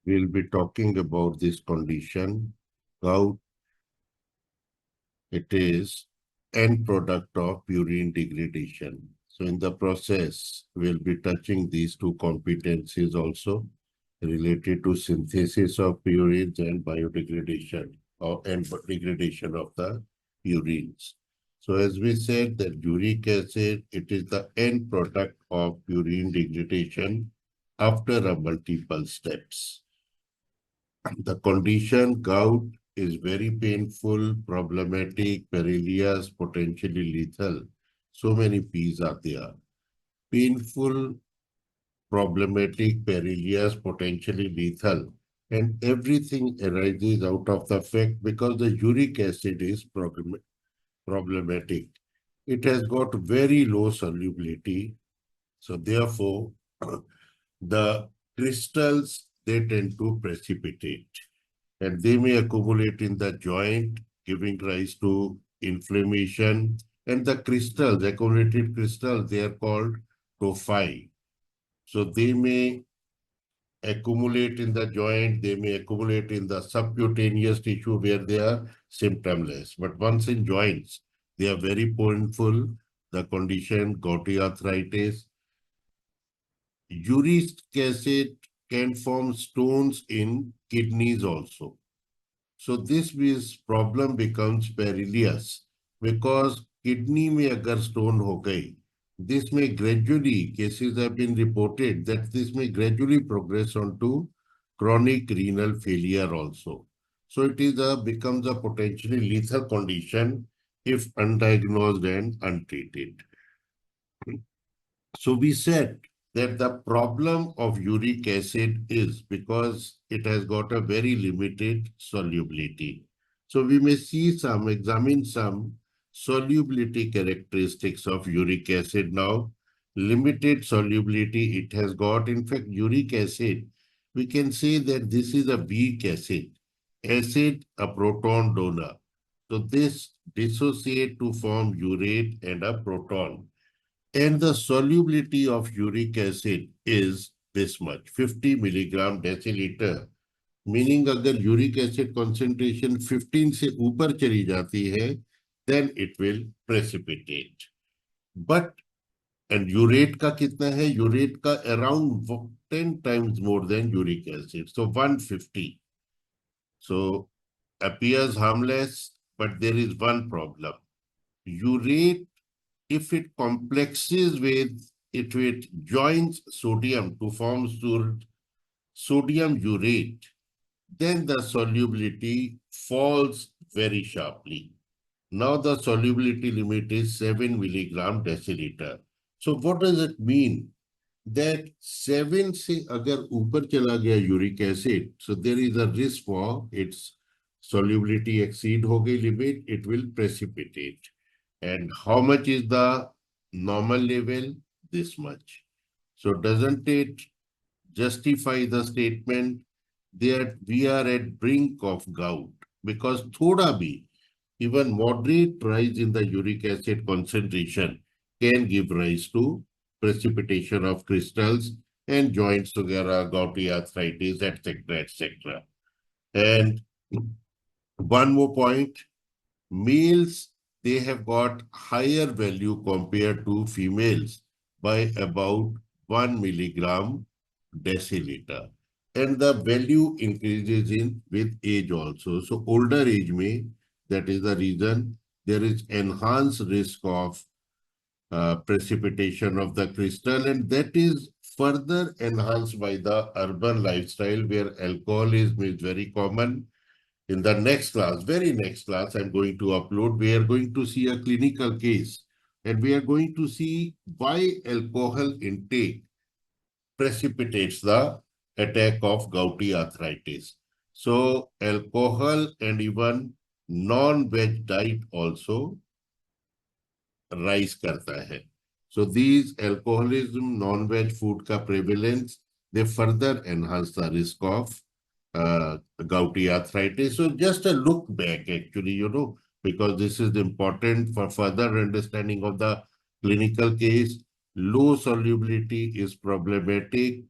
we'll be talking about this condition. Gout, it is end product of purine degradation. So in the process, we'll be touching these two competencies also related to synthesis of purines and biodegradation and degradation of the purines. So as we said that uric acid, it is the end product of purine degradation after a multiple steps. The condition gout is very painful, problematic, perilous, potentially lethal. So many P's are there. Painful, problematic, perilous, potentially lethal. And everything arises out of the fact because the uric acid is problematic. It has got very low solubility. So therefore, the crystals, they tend to precipitate. And they may accumulate in the joint, giving rise to inflammation. And the crystals, accumulated crystals, they are called tophi. So they may accumulate in the joint, they may accumulate in the subcutaneous tissue where they are symptomless. But once in joints, they are very painful. The condition, gouty arthritis. Uric acid can form stones in kidneys also. So this problem becomes perilous because kidney में अगर stone हो गई, this may gradually, cases have been reported that this may gradually progress onto chronic renal failure also. So it is becomes a potentially lethal condition if undiagnosed and untreated. So we said that the problem of uric acid is because it has got a very limited solubility. So we may examine some solubility characteristics of uric acid now. Limited solubility it has got. In fact, uric acid, we can say that this is a weak acid. Acid, a proton donor. So this dissociate to form urate and a proton. And the solubility of uric acid is this much, 50 milligram deciliter. Meaning अगर uric acid concentration 15 से ऊपर चली जाती है, then it will precipitate. But, and urate का कितना है? Urate का around 10 times more than uric acid. So 150. So appears harmless, but there is one problem. Urate, if it complexes with joins sodium to form sodium urate, then the solubility falls very sharply. Now the solubility limit is 7 milligram deciliter. So what does it mean? That 7 से अगर ऊपर चला गया uric acid, so there is a risk for its solubility exceed हो गई limit, it will precipitate. And how much is the normal level? This much. So doesn't it justify the statement that we are at brink of gout? Because thoda bhi, even moderate rise in the uric acid concentration can give rise to precipitation of crystals and joints together, gouty arthritis, etc., etc. And one more point, males, they have got higher value compared to females by about 1 milligram deciliter. And the value increases with age also. So older age may, that is the reason there is enhanced risk of precipitation of the crystal, and that is further enhanced by the urban lifestyle where alcoholism is very common. In the next class, very next class, I'm going to upload, we are going to see a clinical case and we are going to see why alcohol intake precipitates the attack of gouty arthritis. So alcohol and even non-veg diet also rise करता है. So these alcoholism, non-veg food का prevalence, they further enhance the risk of gouty arthritis. So just a look back actually, because this is important for further understanding of the clinical case. Low solubility is problematic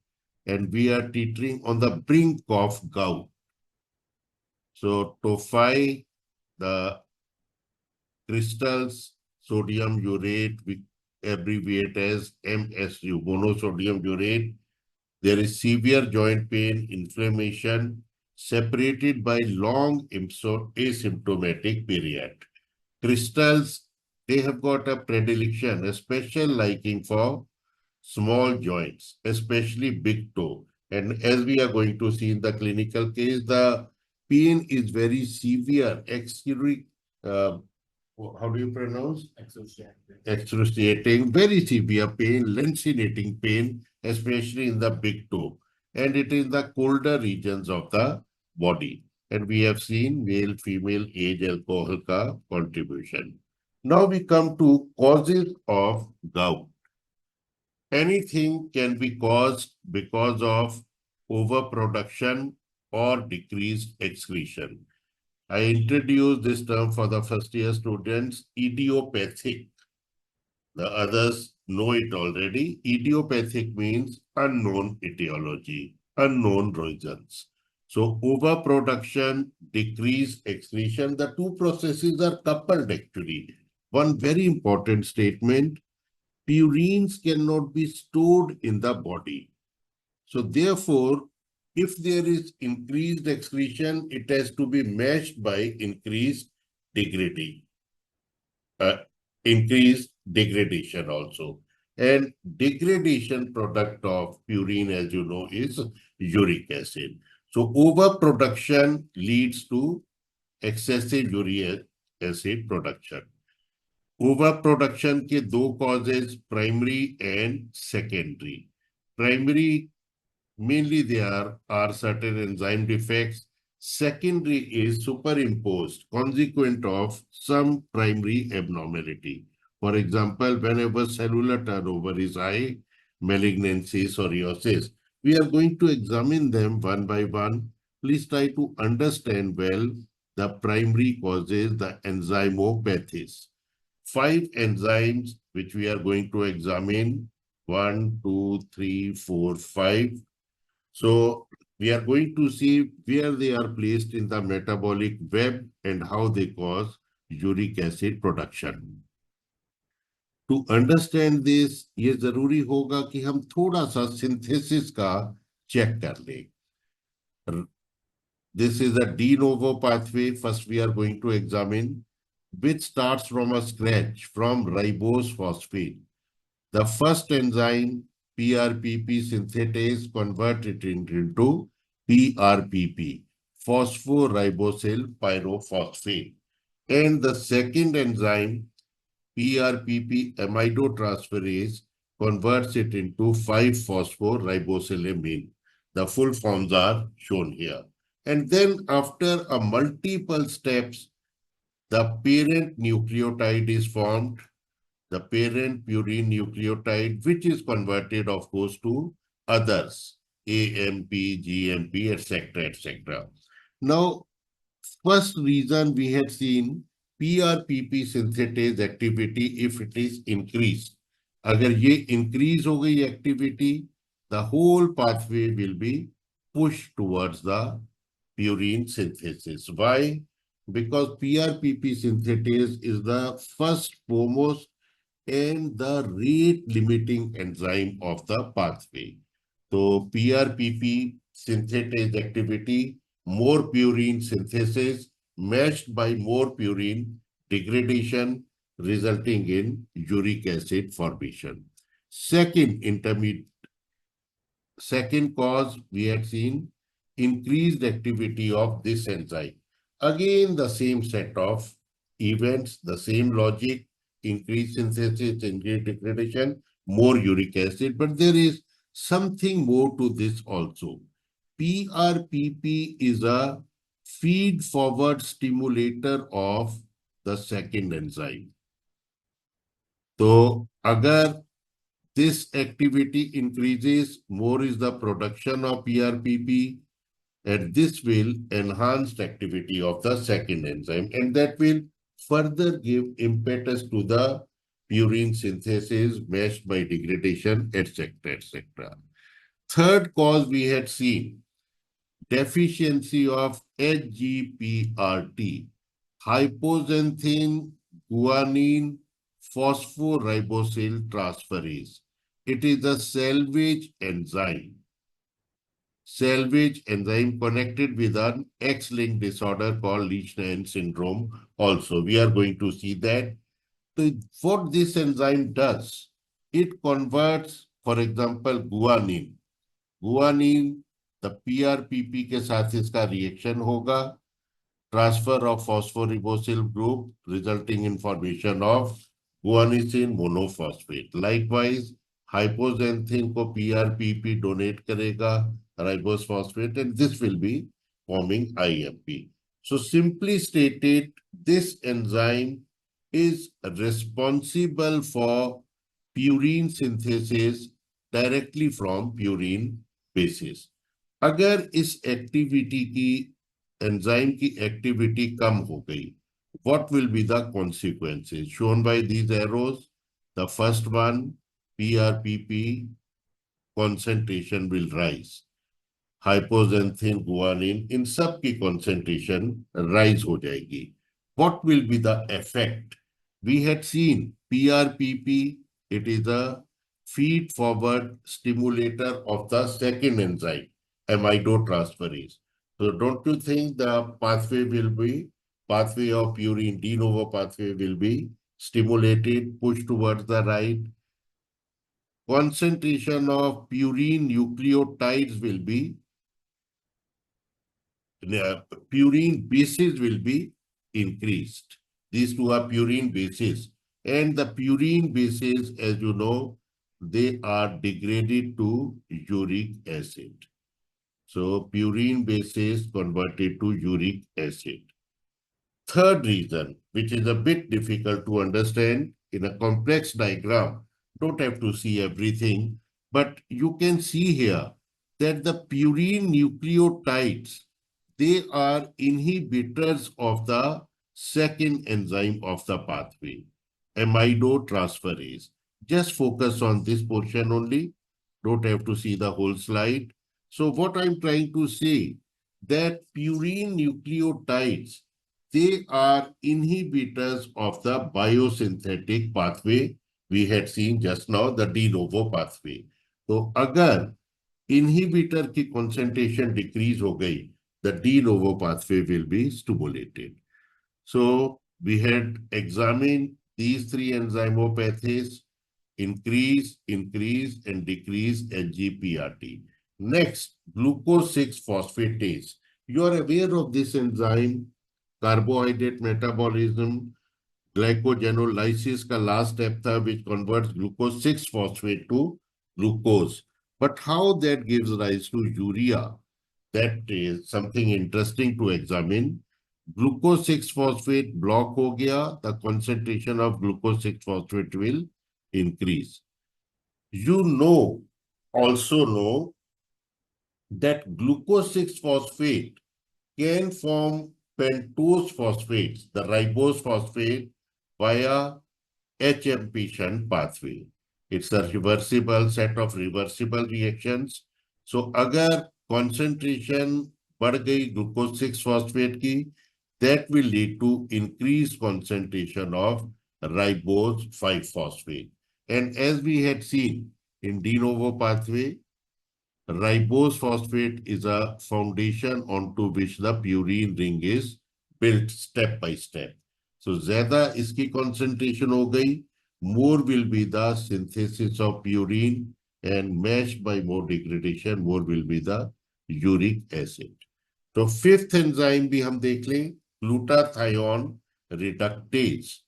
and we are teetering on the brink of gout. So tophi, the crystals, sodium urate, we abbreviate as MSU, monosodium urate. There is severe joint pain, inflammation, separated by long asymptomatic period. Crystals, they have got a predilection, a special liking for small joints, especially big toe. And as we are going to see in the clinical case, the pain is very severe, uh, how do you pronounce? Excruciating, very severe pain, lancinating pain, especially in the big toe. And it is the colder regions of the body. And we have seen male, female, age, alcohol ka contribution. Now we come to causes of gout. Anything can be caused because of overproduction or decreased excretion. I introduced this term for the first year students, idiopathic. The others know it already. Idiopathic means unknown etiology, unknown reasons. So overproduction, decreased excretion, the two processes are coupled actually. One very important statement, purines cannot be stored in the body. So therefore, if there is increased excretion, it has to be matched by degradation, uh, increased degradation also. And degradation product of purine, as you know, is uric acid. So overproduction leads to excessive uric acid production. Overproduction के दो causes, primary and secondary. Primary, mainly there are certain enzyme defects. Secondary is superimposed, consequent of some primary abnormality. For example, whenever cellular turnover is high, malignancy, psoriasis, we are going to examine them one by one. Please try to understand well the primary causes, the enzymopathies. Five enzymes which we are going to examine. One, two, three, four, five. So we are going to see where they are placed in the metabolic web and how they cause uric acid production. To understand this, ये जरूरी होगा कि हम थोड़ा सा synthesis का check कर लें. This is a de novo pathway. First, we are going to examine which starts from a scratch from ribose phosphate. The first enzyme, PRPP synthetase, convert it into PRPP, phosphoribosyl pyrophosphate. And the second enzyme, PRPP amidotransferase, converts it into 5-phosphoribosylamine. The full forms are shown here. And then after a multiple steps, the parent nucleotide is formed, the parent purine nucleotide, which is converted, of course, to others, AMP, GMP, etc., etc. Now, first reason we had seen PRPP synthetase activity if it is increased. अगर ये increase हो गई activity, the whole pathway will be pushed towards the purine synthesis. Why? Because PRPP synthetase is the first, foremost, and the rate limiting enzyme of the pathway. So PRPP synthetase activity, more purine synthesis matched by more purine degradation resulting in uric acid formation. Second cause we had seen increased activity of this enzyme. Again, the same set of events, the same logic, increased synthesis, increased degradation, more uric acid, but there is something more to this also. PRPP is a feed-forward stimulator of the second enzyme. So, agar this activity increases, more is the production of PRPP, and this will enhance the activity of the second enzyme, and that will further give impetus to the purine synthesis matched by degradation, etc., etc. Third cause we had seen deficiency of HGPRT, hypoxanthine guanine phosphoribosyl transferase. It is a salvage enzyme connected with an X-linked disorder called Leishman syndrome. Also, we are going to see that. So what this enzyme does, it converts, for example, guanine. Guanine, the PRPP के साथ इसका reaction होगा, transfer of phosphoribosyl group resulting in formation of guanosine monophosphate. Likewise, hypoxanthine को PRPP donate करेगा ribose phosphate and this will be forming IMP. So simply stated, this enzyme is responsible for purine synthesis directly from purine bases. अगर इस activity की enzyme की activity कम हो गई, what will be the consequences shown by these arrows? The first one, PRPP concentration will rise. Hypoxanthine guanine इन सब की concentration rise हो जाएगी. What will be the effect? We had seen PRPP, it is a feed forward stimulator of the second enzyme, amidotransferase. So don't you think the pathway of purine, de novo pathway will be stimulated, pushed towards the right? Concentration of purine nucleotides will be purine bases will be increased. These two are purine bases. And the purine bases, as you know, they are degraded to uric acid. So purine bases converted to uric acid. Third reason, which is a bit difficult to understand in a complex diagram, don't have to see everything, but you can see here that the purine nucleotides, they are inhibitors of the second enzyme of the pathway, amidotransferase. Just focus on this portion only. Don't have to see the whole slide. So what I'm trying to say, that purine nucleotides, they are inhibitors of the biosynthetic pathway we had seen just now, the de novo pathway. So agar inhibitor की concentration decrease हो गई, the de novo pathway will be stimulated. So we had examined these three enzymopathies: increase, and decrease HGPRT. Next, glucose 6 phosphatase. You are aware of this enzyme, carbohydrate metabolism, glycogenolysis का last step था, which converts glucose 6 phosphate to glucose. But how that gives rise to urea, that is something interesting to examine. Glucose 6 phosphate block हो गया, the concentration of glucose 6 phosphate will increase. You know, also know that glucose 6 phosphate can form pentose phosphates, the ribose phosphate, via HMP shunt pathway. It's a reversible set of reversible reactions. So अगर concentration बढ़ गई glucose 6 phosphate की, that will lead to increased concentration of ribose 5 phosphate. And as we had seen in de novo pathway, ribose phosphate is a foundation onto which the purine ring is built step by step. So ज़्यादा इसकी concentration हो गई, more will be the synthesis of purine, and matched by more degradation, more will be the uric acid. तो fifth enzyme भी हम देख लें, glutathione reductase.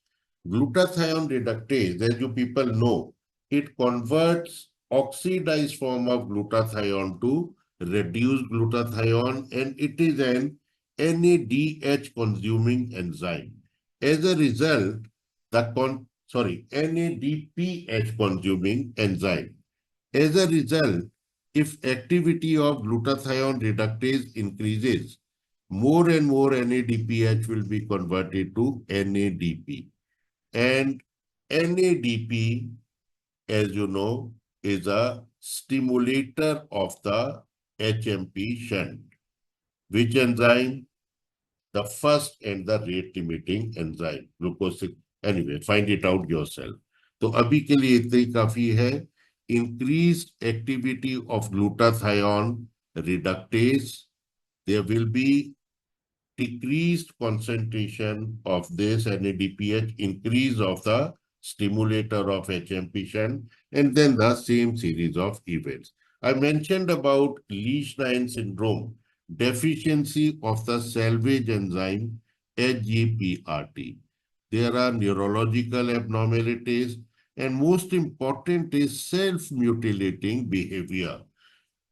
Glutathione reductase, as you people know, it converts oxidized form of glutathione to reduced glutathione, and it is an NADH consuming enzyme. As a result, NADPH consuming enzyme. As a result, if activity of glutathione reductase increases, more and more NADPH will be converted to NADP. And NADP, as you know, is a stimulator of the HMP shunt. Which enzyme? The first and the rate limiting enzyme, glucose. Anyway, find it out yourself. तो अभी के लिए इतना ही काफी है. Increased activity of glutathione reductase. There will be decreased concentration of this NADPH, increase of the stimulator of HMP shunt, and then the same series of events. I mentioned about Lesch-Nyhan syndrome, deficiency of the salvage enzyme HGPRT. There are neurological abnormalities, and most important is self-mutilating behavior.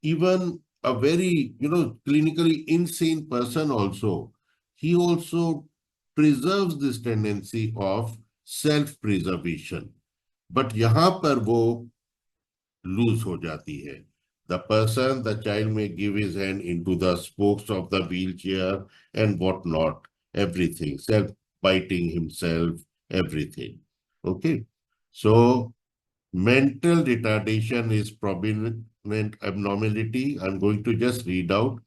Even a very, clinically insane person also, he also preserves this tendency of self-preservation. But यहाँ पर वो lose हो जाती है. The person, the child may give his hand into the spokes of the wheelchair and whatnot, everything, self-biting himself, everything. Okay. So mental retardation is prominent abnormality. I'm going to just read out.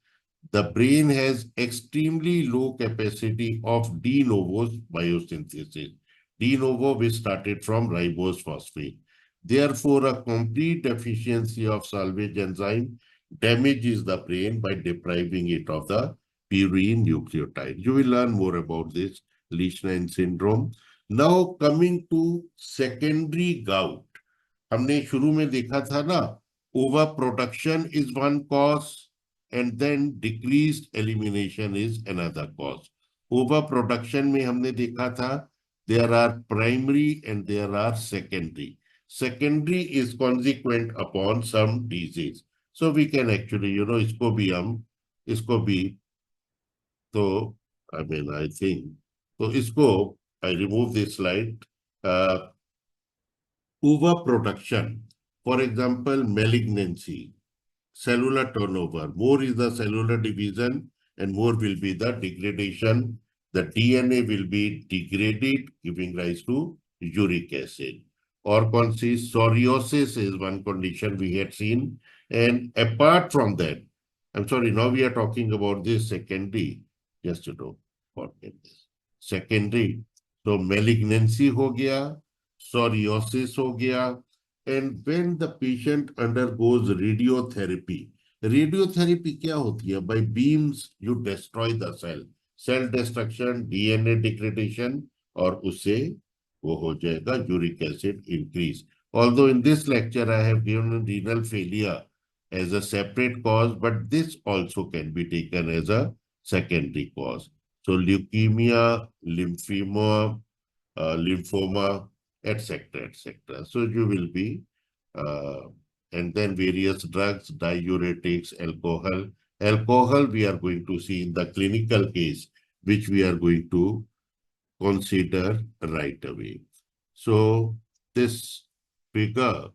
The brain has extremely low capacity of de novo biosynthesis. De novo, which started from ribose phosphate. Therefore, a complete deficiency of salvage enzyme damages the brain by depriving it of the purine nucleotide. You will learn more about this Lesch-Nyhan syndrome. Now, coming to secondary gout. हमने शुरू में देखा था ना, overproduction is one cause and then decreased elimination is another cause. Overproduction में हमने देखा था there are primary and there are secondary. Secondary is consequent upon some disease. So we can actually इसको भी तो I think तो इसको I remove this slide. Overproduction, for example, malignancy, cellular turnover. More is the cellular division and more will be the degradation. The DNA will be degraded, giving rise to uric acid. Or psoriasis is one condition we had seen. And apart from that, I'm sorry, now we are talking about this secondary. Just to know, forget this. Secondary. So malignancy हो गया, psoriasis हो गया, and when the patient undergoes radiotherapy. Radiotherapy क्या होती है? By beams you destroy the cell destruction, DNA degradation, और उससे वो हो जाएगा uric acid increase. Although in this lecture I have given renal failure as a separate cause, but this also can be taken as a secondary cause. So leukemia, lymphoma, etc., etc. So you will be, and then various drugs, diuretics, alcohol. Alcohol we are going to see in the clinical case, which we are going to consider right away. So this figure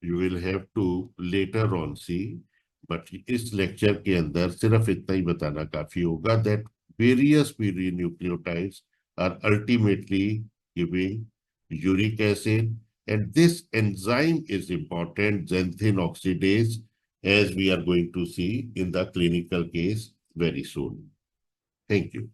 you will have to later on see, but इस lecture के अंदर सिर्फ इतना ही बताना काफी होगा that various nucleotides are ultimately giving uric acid, and this enzyme is important, xanthine oxidase, as we are going to see in the clinical case very soon. Thank you.